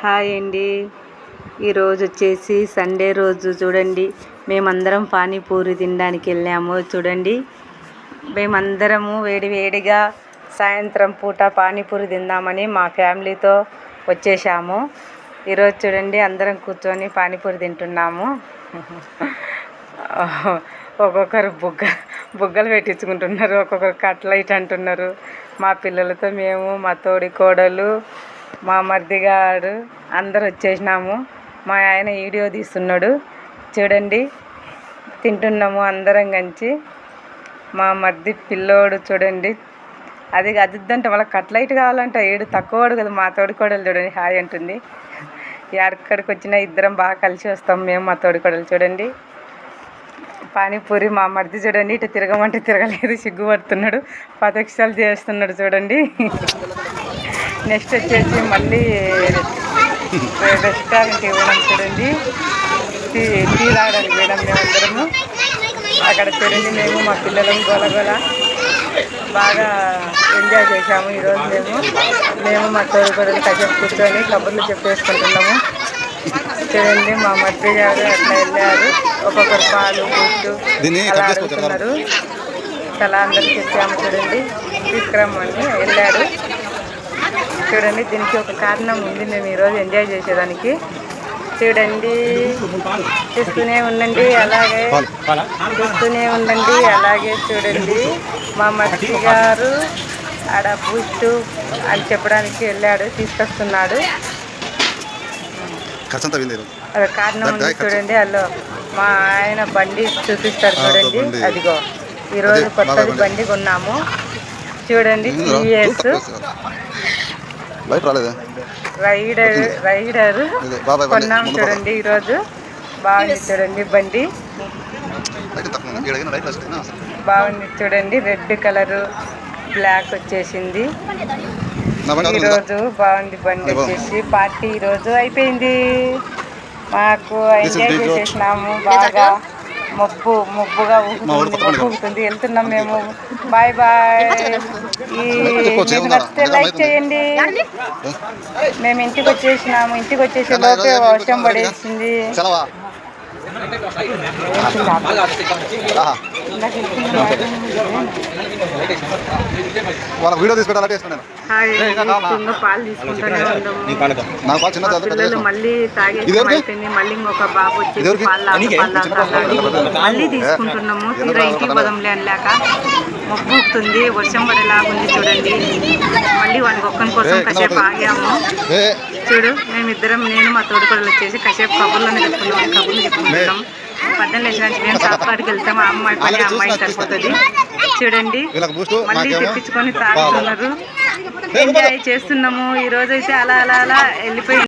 Hi అండి. ఈరోజు వచ్చేసి సండే రోజు చూడండి, మేమందరం పానీపూరి తినడానికి వెళ్ళాము. చూడండి, మేమందరము వేడివేడిగా సాయంత్రం పూట పానీపూరి తిందామని మా ఫ్యామిలీతో వచ్చేసాము. ఈరోజు చూడండి, అందరం కూర్చొని పానీపూరి తింటున్నాము. ఒక్కొక్కరు బుగ్గలు పెట్టించుకుంటున్నారు, ఒక్కొక్కరు కట్లైట్ అంటున్నారు. మా పిల్లలతో మేము, మా తోడి కోడలు, మా మర్దిగాడు అందరు వచ్చేసినాము. మా ఆయన వీడియో తీస్తున్నాడు. చూడండి, తింటున్నాము అందరం కలిసి. మా మర్ది పిల్లోడు చూడండి, అది అదిద్దంటే వాళ్ళ కట్లైట్ కావాలంట. ఏడు తక్కువడు కదా. మా తోడి కోడలు చూడండి హాయ్ అంటుంది. ఎక్కడికి వచ్చినా ఇద్దరం బాగా కలిసి వస్తాం మేము, మా తోడి కోడలు. చూడండి, పానీపూరి మా మర్ది చూడండి, ఇటు తిరగమంటే తిరగలేదు, సిగ్గుపడుతున్నాడు, పదక్షాలు చేస్తున్నాడు. చూడండి, నెక్స్ట్ వచ్చేసి మళ్ళీ రెస్టారెంట్కి ఇవ్వడం. చూడండి, టీ తాగడానికి పోయినాం మేమందరము. అక్కడ చూడండి, మేము మా పిల్లలను గోలగోల బాగా ఎంజాయ్ చేసాము. ఈరోజు మేము మా తోడుకోడలు కాసేపు కూర్చొని కబుర్లు చెప్పేసుకుంటున్నాము. చూడండి, మా మధ్య గారు అట్లా వెళ్ళారు. ఒక్కొక్కరు పాలు బూస్టు అలా అడుగుతున్నారు. అలా అందరికి చెప్పాము. చూడండి, తీసుకురమ్మని వెళ్ళాడు. చూడండి, దీనికి ఒక కారణం ఉంది, మేము ఈరోజు ఎంజాయ్ చేసేదానికి. చూడండి, చూస్తూనే ఉండండి, అలాగే చూస్తూనే ఉండండి, అలాగే చూడండి. మా మర్చి గారు ఆడ బూస్ట్ అని చెప్పడానికి వెళ్ళాడు, తీసుకొస్తున్నాడు. కారణం ఉంది చూడండి. అల్లో మా ఆయన బండి చూపిస్తారు. చూడండి, అదిగో ఈరోజు కొత్తది బండి కొన్నాము. చూడండి, టీవీఎస్ రైడర్ కొన్నాము. చూడండి, ఈరోజు బాగుంది. చూడండి, బండి బాగుంది. చూడండి, రెడ్ కలరు బ్లాక్ వచ్చేసింది. ఈరోజు బాగుంది బండి వచ్చేసి. పార్టీ ఈరోజు అయిపోయింది. మాకు ఎంజాయ్ చేసేసినాము బాగా. మబ్బుగా ఊగుతుంది. వెళ్తున్నాం మేము. Bye bye. మీకు నచ్చితే లైక్ చేయండి. మేము ఇంటికి వచ్చేసినాము. ఇంటికి వచ్చేసే లోపే వర్షం పడేసింది. వీడియో తీసుకుంటా పాలు తీసుకుంటానే ఉన్నాము. పిల్లలు మళ్ళీ తాగేసి మళ్ళీ ఇంకొక బాబు వచ్చేసి మళ్ళీ తీసుకుంటున్నాము. తీరా ఇంటికి పదంలే అనలేక మబ్బు ఊపుతుంది, వర్షం పడేలాగుంది. చూడండి, మళ్ళీ వాడికి ఒక్కని కోసం కాసేపు ఆగాము. చూడు, మేమిద్దరం, నేను మా తోడుకోడలు వచ్చేసి కాసేపు కబుర్లను చెప్పుకుంటున్నాం. పద్దెనిమిది లేచినానికి మేము షాప్ కాడికి వెళ్తాం. ఆ అమ్మాయి పని అమ్మాయి సరిపోతుంది. చూడండి, మళ్ళీ తెప్పించుకొని తాగుతున్నారు. ఎంజాయ్ చేస్తున్నాము. ఈరోజు అయితే అలా వెళ్ళిపోయింది.